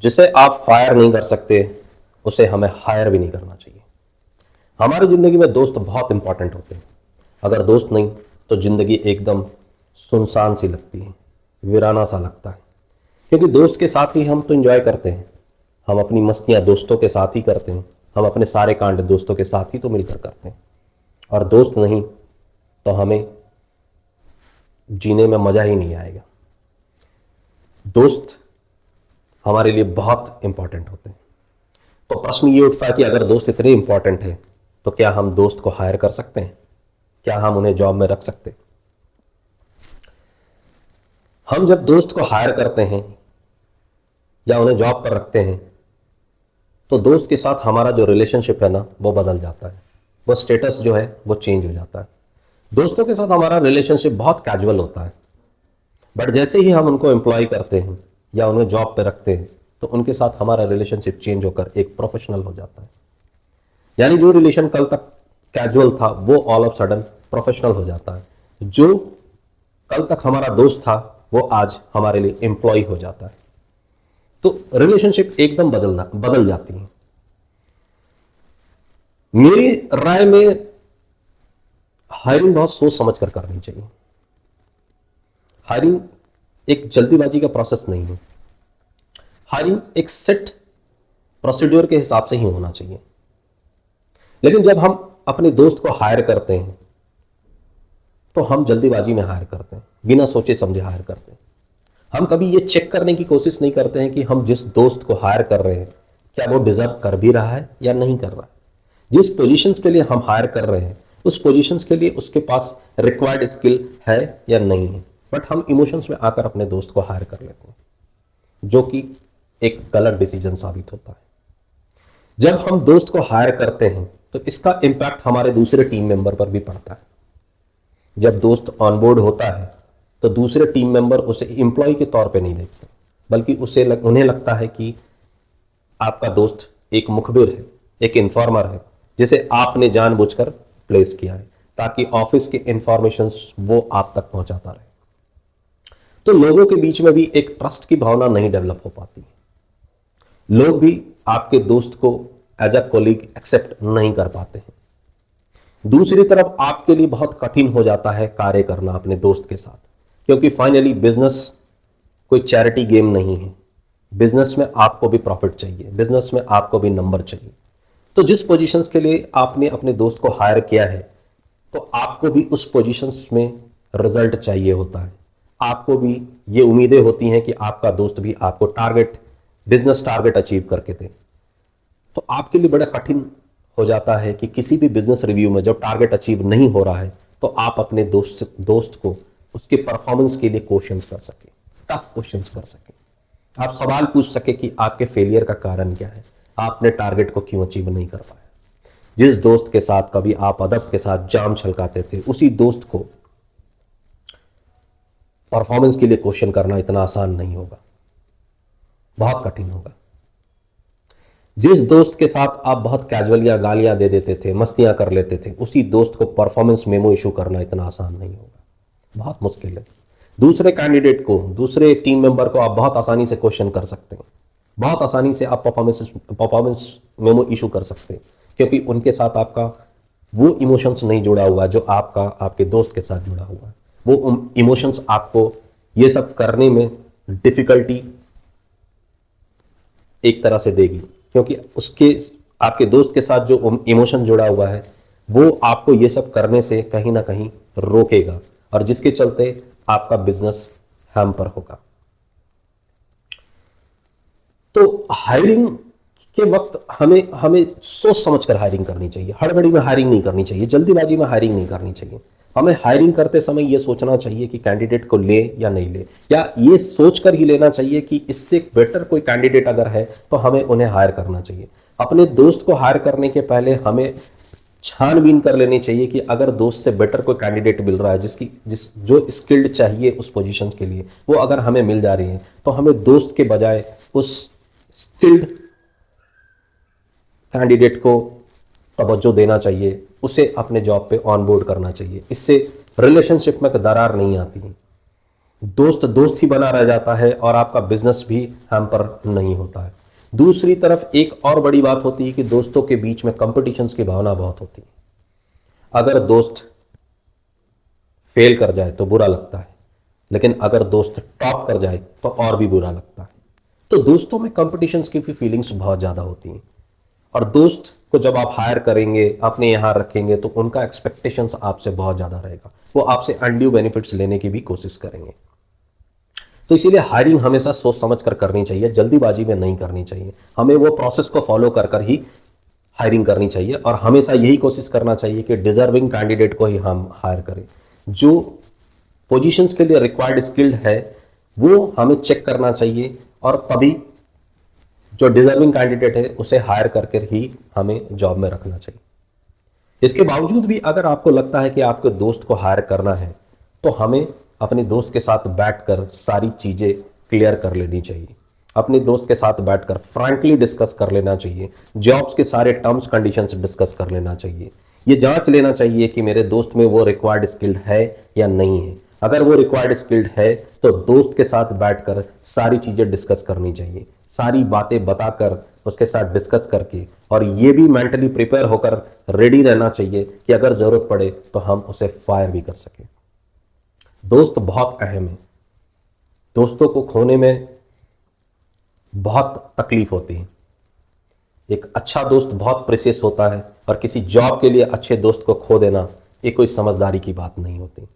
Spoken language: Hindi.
जिसे आप फायर नहीं कर सकते उसे हमें हायर भी नहीं करना चाहिए। हमारी ज़िंदगी में दोस्त बहुत इंपॉर्टेंट होते हैं। अगर दोस्त नहीं तो ज़िंदगी एकदम सुनसान सी लगती है, वीराना सा लगता है। क्योंकि दोस्त के साथ ही हम तो एंजॉय करते हैं, हम अपनी मस्तियाँ दोस्तों के साथ ही करते हैं, हम अपने सारे कांड दोस्तों के साथ ही तो मिलकर करते हैं। और दोस्त नहीं तो हमें जीने में मज़ा ही नहीं आएगा। दोस्त हमारे लिए बहुत इंपॉर्टेंट होते हैं। तो प्रश्न ये उठता है कि अगर दोस्त इतने इंपॉर्टेंट है तो क्या हम दोस्त को हायर कर सकते हैं? क्या हम उन्हें जॉब में रख सकते हैं? हम जब दोस्त को हायर करते हैं या उन्हें जॉब पर रखते हैं तो दोस्त के साथ हमारा जो रिलेशनशिप है ना वो बदल जाता है, वो स्टेटस जो है वो चेंज हो जाता है। दोस्तों के साथ हमारा रिलेशनशिप बहुत कैजुअल होता है, बट जैसे ही हम उनको एम्प्लॉय करते हैं या उन्हें जॉब पे रखते हैं तो उनके साथ हमारा रिलेशनशिप चेंज होकर एक प्रोफेशनल हो जाता है। यानी जो रिलेशन कल तक कैजुअल था वो ऑल ऑफ सडन प्रोफेशनल हो जाता है। जो कल तक हमारा दोस्त था वो आज हमारे लिए एम्प्लॉय हो जाता है। तो रिलेशनशिप एकदम बदल जाती है। मेरी राय में हायरिंग बहुत सोच समझ कर करनी चाहिए। हायरिंग एक जल्दीबाजी का प्रोसेस नहीं है। हायरिंग एक सेट प्रोसीड्योर के हिसाब से ही होना चाहिए। लेकिन जब हम अपने दोस्त को हायर करते हैं तो हम जल्दीबाजी में हायर करते हैं, बिना सोचे समझे हायर करते हैं। हम कभी ये चेक करने की कोशिश नहीं करते हैं कि हम जिस दोस्त को हायर कर रहे हैं क्या वो डिजर्व कर भी रहा है या नहीं कर रहा है। जिस पोजीशंस के लिए हम हायर कर रहे हैं उस पोजीशंस के लिए उसके पास रिक्वायर्ड स्किल है या नहीं है। बट हम इमोशंस में आकर अपने दोस्त को हायर कर लेते हैं, जो कि एक गलत डिसीजन साबित होता है। जब हम दोस्त को हायर करते हैं तो इसका इंपैक्ट हमारे दूसरे टीम मेंबर पर भी पड़ता है। जब दोस्त ऑनबोर्ड होता है तो दूसरे टीम मेंबर उसे एम्प्लॉय के तौर पे नहीं देखते, बल्कि उन्हें लगता है कि आपका दोस्त एक मुखबिर है, एक इन्फॉर्मर है, जिसे आपने जानबूझकर प्लेस किया है ताकि ऑफिस के इंफॉर्मेशंस वो आप तक पहुंचाता रहे। तो लोगों के बीच में भी एक ट्रस्ट की भावना नहीं डेवलप हो पाती। लोग भी आपके दोस्त को एज अ कोलीग एक्सेप्ट नहीं कर पाते हैं। दूसरी तरफ आपके लिए बहुत कठिन हो जाता है कार्य करना अपने दोस्त के साथ, क्योंकि फाइनली बिजनेस कोई चैरिटी गेम नहीं है। बिजनेस में आपको भी प्रॉफिट चाहिए, बिजनेस में आपको भी नंबर चाहिए। तो जिस पोजीशंस के लिए आपने अपने दोस्त को हायर किया है तो आपको भी उस पोजीशंस में रिजल्ट चाहिए होता है। आपको भी ये उम्मीदें होती हैं कि आपका दोस्त भी आपको बिजनेस टारगेट अचीव करके दे। तो आपके लिए बड़ा कठिन हो जाता है कि किसी भी बिजनेस रिव्यू में जब टारगेट अचीव नहीं हो रहा है तो आप अपने दोस्त को उसके परफॉर्मेंस के लिए क्वेश्चंस कर सके, टफ क्वेश्चंस कर सके। आप सवाल पूछ सके कि आपके फेलियर का कारण क्या है, आपने टारगेट को क्यों अचीव नहीं कर पाया। जिस दोस्त के साथ कभी आप अदब के साथ जाम छलकाते थे उसी दोस्त को परफॉर्मेंस के लिए क्वेश्चन करना इतना आसान नहीं होगा, बहुत कठिन होगा। जिस दोस्त के साथ आप बहुत कैजुअल या गालियां दे देते थे, मस्तियां कर लेते थे, उसी दोस्त को परफॉर्मेंस मेमो इशू करना इतना आसान नहीं होगा, बहुत मुश्किल है। दूसरे कैंडिडेट को, दूसरे टीम मेंबर को आप बहुत आसानी से क्वेश्चन कर सकते हैं, बहुत आसानी से आप परफॉर्मेंस मेमो इशू कर सकते हैं, क्योंकि उनके साथ आपका वो इमोशंस नहीं जुड़ा हुआ जो आपका आपके दोस्त के साथ जुड़ा हुआ है। वो इमोशंस आपको ये सब करने में डिफिकल्टी एक तरह से देगी, क्योंकि उसके आपके दोस्त के साथ जो इमोशन जुड़ा हुआ है वो आपको ये सब करने से कहीं ना कहीं रोकेगा, और जिसके चलते आपका बिजनेस हैम्पर होगा। तो हायरिंग के वक्त हमें हमें सोच समझकर हायरिंग करनी चाहिए, हड़बड़ी में हायरिंग नहीं करनी चाहिए, जल्दीबाजी में हायरिंग नहीं करनी चाहिए। हमें हायरिंग करते समय यह सोचना चाहिए कि कैंडिडेट को ले या नहीं ले, या ये सोचकर ही लेना चाहिए कि इससे बेटर कोई कैंडिडेट अगर है तो हमें उन्हें हायर करना चाहिए। अपने दोस्त को हायर करने के पहले हमें छानबीन कर लेनी चाहिए कि अगर दोस्त से बेटर कोई कैंडिडेट मिल रहा है जो स्किल्ड चाहिए उस पोजीशन के लिए, वो अगर हमें मिल जा रही है तो हमें दोस्त के बजाय उस स्किल्ड कैंडिडेट को तवज्जो देना चाहिए, उसे अपने जॉब पे ऑन बोर्ड करना चाहिए। इससे रिलेशनशिप में दरार नहीं आती है। दोस्त दोस्त ही बना रह जाता है और आपका बिजनेस भी हैम्पर नहीं होता है। दूसरी तरफ एक और बड़ी बात होती है कि दोस्तों के बीच में कंपटीशंस की भावना बहुत होती है। अगर दोस्त फेल कर जाए तो बुरा लगता है, लेकिन अगर दोस्त टॉप कर जाए तो और भी बुरा लगता है। तो दोस्तों में कंपटीशंस की भी फीलिंग्स बहुत ज़्यादा होती हैं। और दोस्त को जब आप हायर करेंगे, अपने यहाँ रखेंगे, तो उनका एक्सपेक्टेशंस आपसे बहुत ज़्यादा रहेगा। वो आपसे अनड्यू बेनिफिट्स लेने की भी कोशिश करेंगे। तो इसीलिए हायरिंग हमेशा सोच समझ कर करनी चाहिए, जल्दीबाजी में नहीं करनी चाहिए। हमें वो प्रोसेस को फॉलो कर कर ही हायरिंग करनी चाहिए और हमेशा यही कोशिश करना चाहिए कि डिजर्विंग कैंडिडेट को ही हम हायर करें। जो पोजीशंस के लिए रिक्वायर्ड स्किल्ड है वो हमें चेक करना चाहिए और तभी जो डिजर्विंग कैंडिडेट है उसे हायर करके ही हमें जॉब में रखना चाहिए। इसके बावजूद भी अगर आपको लगता है कि आपके दोस्त को हायर करना है तो हमें अपने दोस्त के साथ बैठकर सारी चीज़ें क्लियर कर लेनी चाहिए। अपने दोस्त के साथ बैठकर फ्रैंकली डिस्कस कर लेना चाहिए। जॉब्स के सारे टर्म्स कंडीशंस डिस्कस कर लेना चाहिए। ये जांच लेना चाहिए कि मेरे दोस्त में वो रिक्वायर्ड स्किल्ड है या नहीं है। अगर वो रिक्वायर्ड स्किल्ड है तो दोस्त के साथ बैठकर सारी चीज़ें डिस्कस करनी चाहिए, सारी बातें बताकर उसके साथ डिस्कस करके, और ये भी मेंटली प्रिपेयर होकर रेडी रहना चाहिए कि अगर ज़रूरत पड़े तो हम उसे फायर भी कर सकें। दोस्त बहुत अहम है। दोस्तों को खोने में बहुत तकलीफ होती है। एक अच्छा दोस्त बहुत प्रेशियस होता है और किसी जॉब के लिए अच्छे दोस्त को खो देना ये कोई समझदारी की बात नहीं होती।